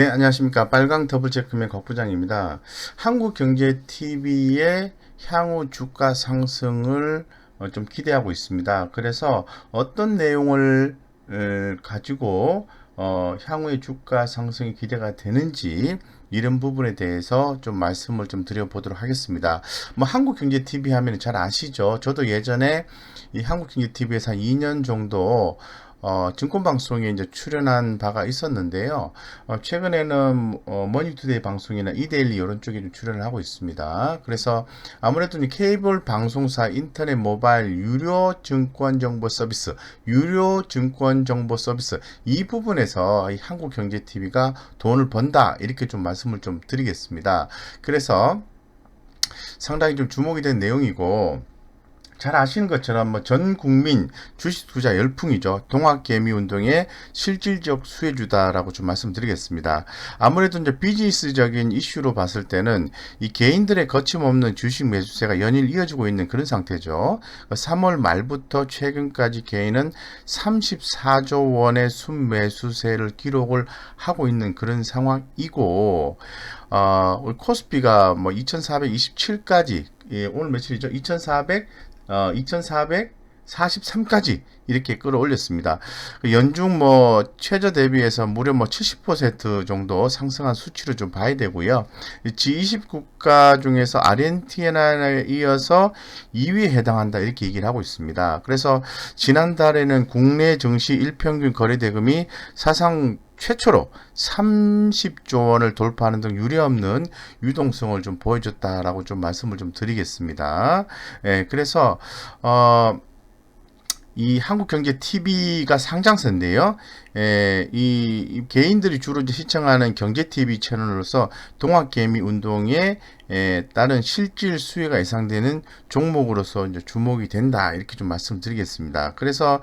네, 안녕하십니까. 빨강 더블체크맨 곽부장입니다. 한국경제TV의 향후 주가 상승을 좀 기대하고 있습니다. 그래서 어떤 내용을 가지고 향후의 주가 상승이 기대가 되는지 이런 부분에 대해서 좀 말씀을 좀 드려보도록 하겠습니다. 뭐 한국경제TV 하면 잘 아시죠? 저도 예전에 이 한국경제TV에서 한 2년 정도 증권방송에 이제 출연한 바가 있었는데요. 최근에는 머니투데이 방송이나 이데일리 이런 쪽에 좀 출연을 하고 있습니다. 그래서 아무래도 이 케이블 방송사 인터넷 모바일 유료 증권 정보 서비스, 이 부분에서 이 한국경제TV가 돈을 번다 이렇게 좀 말씀을 좀 드리겠습니다. 그래서 상당히 좀 주목이 된 내용이고 잘 아시는 것처럼 뭐 전 국민 주식 투자 열풍이죠. 동학개미 운동의 실질적 수혜주다라고 좀 말씀드리겠습니다. 아무래도 이제 비즈니스적인 이슈로 봤을 때는 이 개인들의 거침없는 주식 매수세가 연일 이어지고 있는 그런 상태죠. 3월 말부터 최근까지 개인은 34조 원의 순매수세를 기록을 하고 있는 그런 상황이고, 코스피가 뭐 2427까지, 예, 오늘 며칠이죠? 2443까지 이렇게 끌어올렸습니다. 연중 뭐 최저 대비해서 무려 뭐 70% 정도 상승한 수치를 좀 봐야 되고요. G20 국가 중에서 아르헨티나에 이어서 2위에 해당한다 이렇게 얘기를 하고 있습니다. 그래서 지난달에는 국내 증시 일평균 거래대금이 사상 최초로 30조 원을 돌파하는 등 유례없는 유동성을 좀 보여줬다라고 좀 말씀을 좀 드리겠습니다. 예, 그래서 이 한국경제TV가 상장사인데요. 이 개인들이 주로 이제 시청하는 경제TV 채널로서 동학개미 운동에 따른 실질 수혜가 예상되는 종목으로서 이제 주목이 된다 이렇게 좀 말씀드리겠습니다. 그래서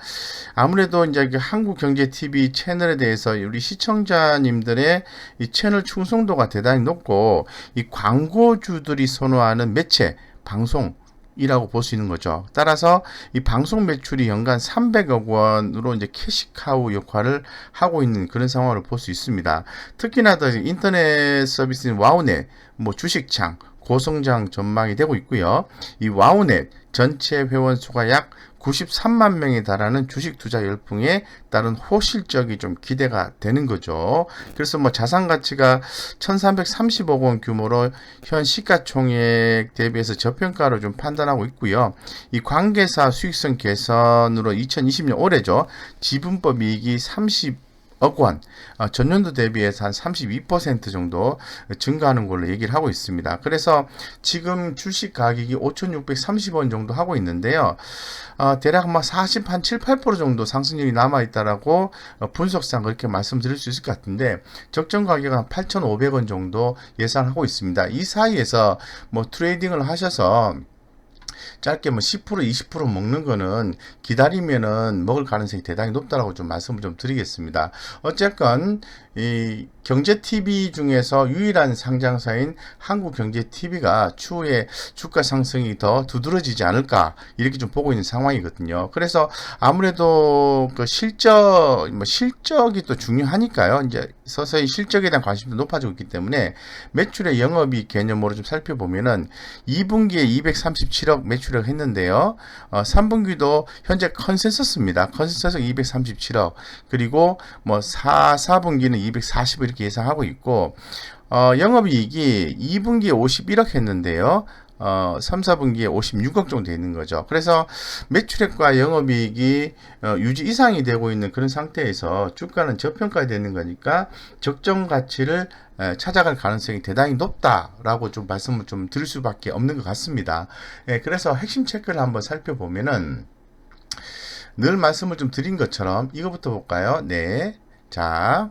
아무래도 이제 한국경제TV 채널에 대해서 우리 시청자님들의 이 채널 충성도가 대단히 높고 이 광고주들이 선호하는 매체 방송 이라고 볼 수 있는 거죠. 따라서 이 방송 매출이 연간 300억 원으로 이제 캐시카우 역할을 하고 있는 그런 상황을 볼 수 있습니다. 특히나 더 인터넷 서비스인 와우넷, 뭐 주식창, 고성장 전망이 되고 있고요. 이 와우넷 전체 회원 수가 약 93만 명에 달하는 주식 투자 열풍에 따른 호실적이 좀 기대가 되는 거죠. 그래서 뭐 자산 가치가 1330억 원 규모로 현 시가총액 대비해서 저평가로 좀 판단하고 있고요. 이 관계사 수익성 개선으로 2020년 올해죠. 지분법 이익이 30억 원, 전년도 대비해서 한 32% 정도 증가하는 걸로 얘기를 하고 있습니다. 그래서 지금 주식 가격이 5,630원 정도 하고 있는데요. 대략 막 40, 한 7, 8% 정도 상승률이 남아있다라고 분석상 그렇게 말씀드릴 수 있을 것 같은데, 적정 가격은 한 8,500원 정도 예상하고 있습니다. 이 사이에서 뭐 트레이딩을 하셔서 짧게 뭐 10%, 20% 먹는 거는 기다리면은 먹을 가능성이 대단히 높다라고 좀 말씀을 좀 드리겠습니다. 어쨌건 이 경제TV 중에서 유일한 상장사인 한국경제TV가 추후에 주가 상승이 더 두드러지지 않을까 이렇게 좀 보고 있는 상황이거든요. 그래서 아무래도 그 실적이 또 중요하니까요. 이제 서서히 실적에 대한 관심도 높아지고 있기 때문에 매출의 영업이익 개념으로 좀 살펴보면은 2분기에 237억 매출을 했는데요. 3분기도 현재 컨센서스입니다. 컨센서스 237억. 그리고 뭐 4분기는 240억 이렇게 예상하고 있고, 영업이익이 2분기에 51억 했는데요. 3, 4분기에 56억 정도 되는 거죠. 그래서 매출액과 영업이익이 유지 이상이 되고 있는 그런 상태에서 주가는 저평가되는 거니까 적정 가치를 찾아갈 가능성이 대단히 높다라고 좀 말씀을 좀 드릴 수밖에 없는 것 같습니다. 그래서 핵심 체크를 한번 살펴보면은 늘 말씀을 좀 드린 것처럼 이거부터 볼까요? 네. 자,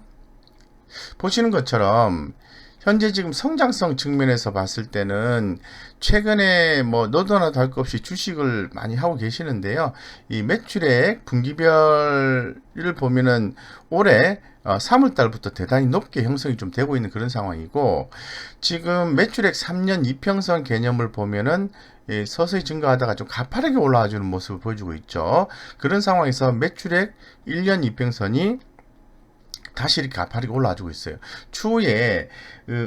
보시는 것처럼 현재 지금 성장성 측면에서 봤을 때는 최근에 뭐 너도 나도 할 것 없이 주식을 많이 하고 계시는데요. 이 매출액 분기별을 보면은 올해 3월 달부터 대단히 높게 형성이 좀 되고 있는 그런 상황이고, 지금 매출액 3년 이평선 개념을 보면은 서서히 증가하다가 좀 가파르게 올라와주는 모습을 보여주고 있죠. 그런 상황에서 매출액 1년 이평선이 다시 이렇게 가파르게 올라와주고 있어요. 추후에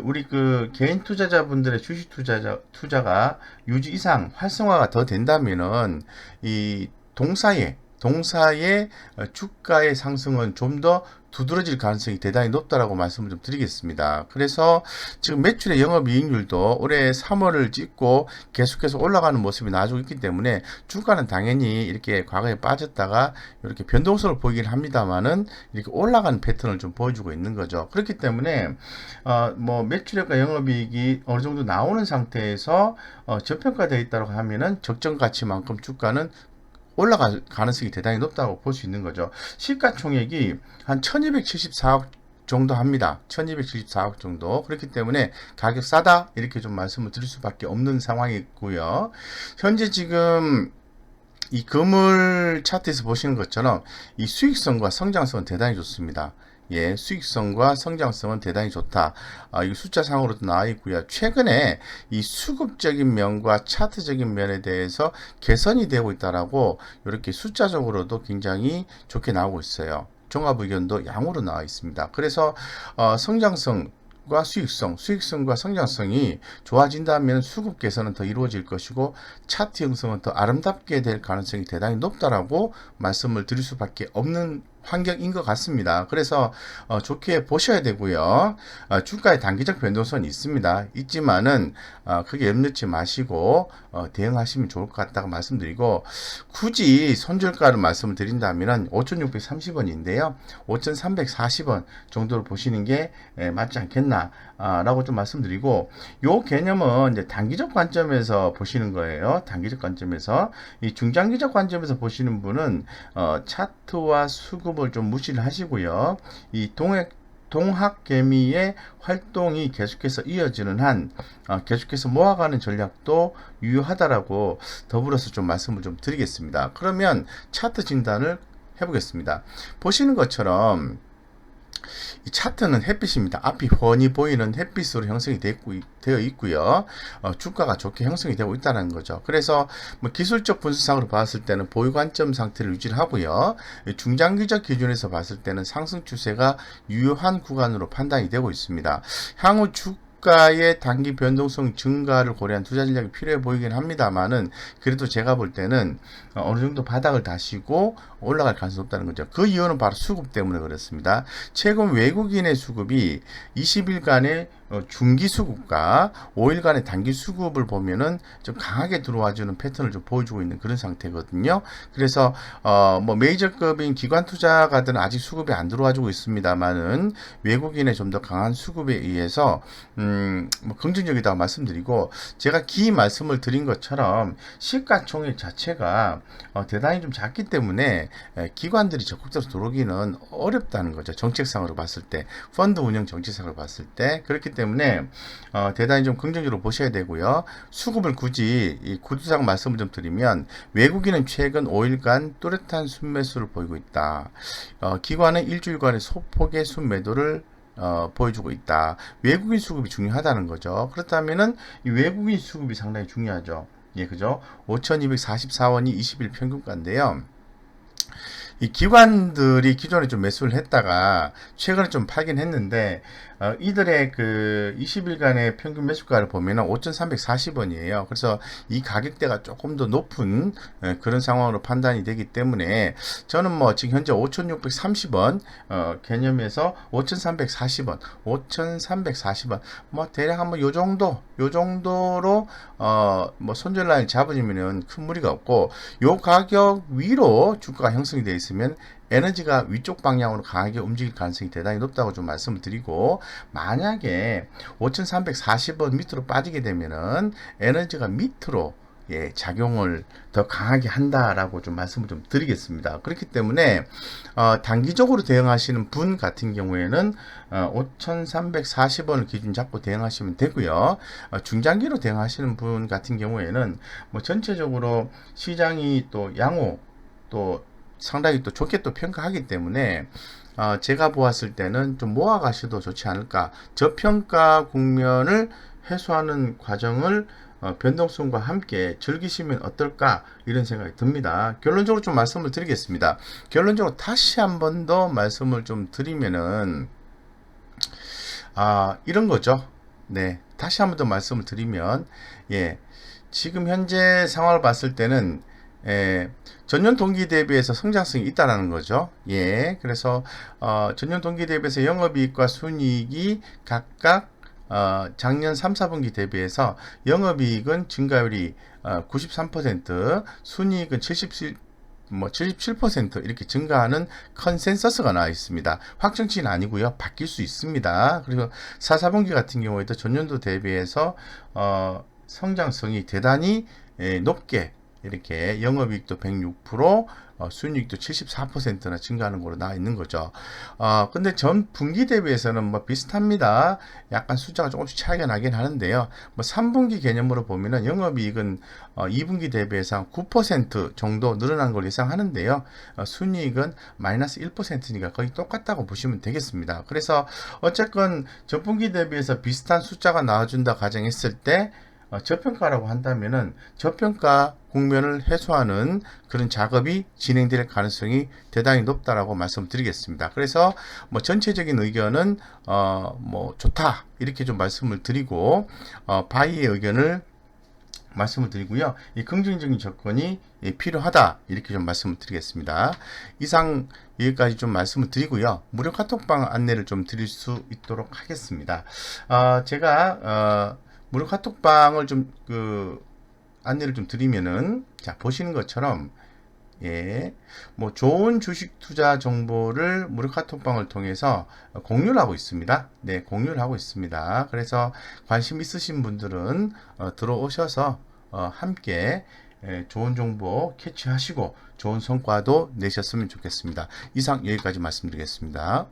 우리 그 개인 투자자분들의 주식 투자가 유지 이상 활성화가 더 된다면은 이 동사의 주가의 상승은 좀 더 두드러질 가능성이 대단히 높다라고 말씀을 좀 드리겠습니다. 그래서 지금 매출의 영업이익률도 올해 3월을 찍고 계속해서 올라가는 모습이 나와주고 있기 때문에 주가는 당연히 이렇게 과거에 빠졌다가 이렇게 변동성을 보이긴 합니다만은 이렇게 올라가는 패턴을 좀 보여주고 있는 거죠. 그렇기 때문에 뭐 매출액과 영업이익이 어느 정도 나오는 상태에서 저평가되어 있다고 하면은 적정 가치만큼 주가는 올라갈 가능성이 대단히 높다고 볼 수 있는 거죠. 시가총액이 한 1274억 정도 합니다. 1274억 정도. 그렇기 때문에 가격 싸다 이렇게 좀 말씀을 드릴 수밖에 없는 상황이고요. 현재 지금 이 금을 차트에서 보시는 것처럼 이 수익성과 성장성은 대단히 좋습니다. 예, 수익성과 성장성은 대단히 좋다. 이 숫자상으로도 나와 있고요. 최근에 이 수급적인 면과 차트적인 면에 대해서 개선이 되고 있다라고 이렇게 숫자적으로도 굉장히 좋게 나오고 있어요. 종합 의견도 양으로 나와 있습니다. 그래서 성장성 과 수익성과 성장성이 좋아진다면 수급 개선은 더 이루어질 것이고 차트 형성은 더 아름답게 될 가능성이 대단히 높다라고 말씀을 드릴 수밖에 없는 환경인 것 같습니다. 그래서 좋게 보셔야 되고요. 주가의 단기적 변동성이 있지만은 크게 염려치 마시고 대응하시면 좋을 것 같다고 말씀드리고 굳이 손절가를 말씀을 드린다면은 5,630원인데요. 5,340원 정도를 보시는 게 맞지 않겠나 라고 좀 말씀드리고 요 개념은 이제 단기적 관점에서 보시는 거예요. 단기적 관점에서 이 중장기적 관점에서 보시는 분은 차트와 수급을 좀 무시를 하시고요. 이 동학개미의 활동이 계속해서 이어지는 한 계속해서 모아가는 전략도 유효하다라고 더불어서 좀 말씀을 좀 드리겠습니다. 그러면 차트 진단을 해보겠습니다. 보시는 것처럼 이 차트는 햇빛입니다. 앞이 훤히 보이는 햇빛으로 형성이 되어 있고요. 주가가 좋게 형성이 되고 있다는 거죠. 그래서 뭐 기술적 분석상으로 봤을 때는 보유 관점 상태를 유지를 하고요. 중장기적 기준에서 봤을 때는 상승 추세가 유효한 구간으로 판단이 되고 있습니다. 향후 주가의 단기 변동성 증가를 고려한 투자 전략이 필요해 보이긴 합니다만은 그래도 제가 볼 때는 어느 정도 바닥을 다시고 올라갈 가능성이 높다는 거죠. 그 이유는 바로 수급 때문에 그렇습니다. 최근 외국인의 수급이 20일간의 중기 수급과 5일간의 단기 수급을 보면은 좀 강하게 들어와주는 패턴을 좀 보여주고 있는 그런 상태거든요. 그래서 뭐 메이저급인 기관 투자가들은 아직 수급이 안 들어와주고 있습니다만은 외국인의 좀 더 강한 수급에 의해서 뭐 긍정적이다고 말씀드리고 제가 말씀을 드린 것처럼 시가총액 자체가 대단히 좀 작기 때문에 기관들이 적극적으로 들어오기는 어렵다는 거죠. 정책상으로 봤을 때, 펀드 운영 정책상으로 봤을 때 그렇기 때문에 대단히 좀 긍정적으로 보셔야 되고요. 수급을 굳이 이 구두상 말씀을 좀 드리면 외국인은 최근 5일간 뚜렷한 순매수를 보이고 있다. 기관은 일주일간의 소폭의 순매도를 보여주고 있다. 외국인 수급이 중요하다는 거죠. 그렇다면은 이 외국인 수급이 상당히 중요하죠. 예, 그죠? 5,244원이 20일 평균가인데요. 이 기관들이 기존에 좀 매수를 했다가 최근에 좀 팔긴 했는데 이들의 그 20일간의 평균 매수가를 보면은 5,340원이에요. 그래서 이 가격대가 조금 더 높은 그런 상황으로 판단이 되기 때문에 저는 뭐 지금 현재 5,630원 개념에서 5,340원, 5,340원 뭐 대략 한번 요 정도로 뭐 손절 라인 잡으면은 큰 무리가 없고 요 가격 위로 주가가 형성이 되어 있으면 에너지가 위쪽 방향으로 강하게 움직일 가능성이 대단히 높다고 좀 말씀을 드리고 만약에 5,340원 밑으로 빠지게 되면은 에너지가 밑으로 작용을 더 강하게 한다라고 좀 말씀을 좀 드리겠습니다. 그렇기 때문에 단기적으로 대응하시는 분 같은 경우에는 5,340원을 기준 잡고 대응하시면 되고요. 중장기로 대응하시는 분 같은 경우에는 뭐 전체적으로 시장이 또 양호 또 상당히 또 좋게 또 평가하기 때문에 제가 보았을 때는 좀 모아 가셔도 좋지 않을까. 저평가 국면을 해소하는 과정을 변동성과 함께 즐기시면 어떨까 이런 생각이 듭니다. 결론적으로 좀 말씀을 드리겠습니다. 결론적으로 다시 한 번 더 말씀을 좀 드리면은 이런 거죠. 네, 다시 한 번 더 말씀을 드리면 지금 현재 상황을 봤을 때는 전년 동기 대비해서 성장성이 있다라는 거죠. 그래서 전년 동기 대비해서 영업이익과 순이익이 각각 작년 3, 4분기 대비해서 영업이익은 증가율이 93%, 순이익은 77% 이렇게 증가하는 컨센서스가 나와 있습니다. 확정치는 아니고요. 바뀔 수 있습니다. 그리고 4, 4분기 같은 경우에도 전년도 대비해서 성장성이 대단히 높게 이렇게 영업이익도 106%, 순이익도 74%나 증가하는 걸로 나와 있는 거죠. 근데 전 분기 대비해서는 뭐 비슷합니다. 약간 숫자가 조금씩 차이가 나긴 하는데요. 뭐 3분기 개념으로 보면은 영업이익은 2분기 대비해서 한 9% 정도 늘어난 걸 예상하는데요. 순이익은 마이너스 1%니까 거의 똑같다고 보시면 되겠습니다. 그래서 어쨌건 전분기 대비해서 비슷한 숫자가 나와준다 가정했을 때 저평가라고 한다면은 저평가 국면을 해소하는 그런 작업이 진행될 가능성이 대단히 높다라고 말씀드리겠습니다. 그래서 뭐 전체적인 의견은 뭐 좋다 이렇게 좀 말씀을 드리고 바이의 의견을 말씀을 드리고요. 이 긍정적인 접근이 필요하다 이렇게 좀 말씀을 드리겠습니다. 이상 여기까지 좀 말씀을 드리고요. 무료 카톡방 안내를 좀 드릴 수 있도록 하겠습니다. 제가 무료 카톡방을 좀 안내를 좀 드리면은 자 보시는 것처럼 뭐 좋은 주식 투자 정보를 무료 카톡방을 통해서 공유를 하고 있습니다. 네, 공유를 하고 있습니다. 그래서 관심 있으신 분들은 들어오셔서 함께 좋은 정보 캐치하시고 좋은 성과도 내셨으면 좋겠습니다. 이상 여기까지 말씀드리겠습니다.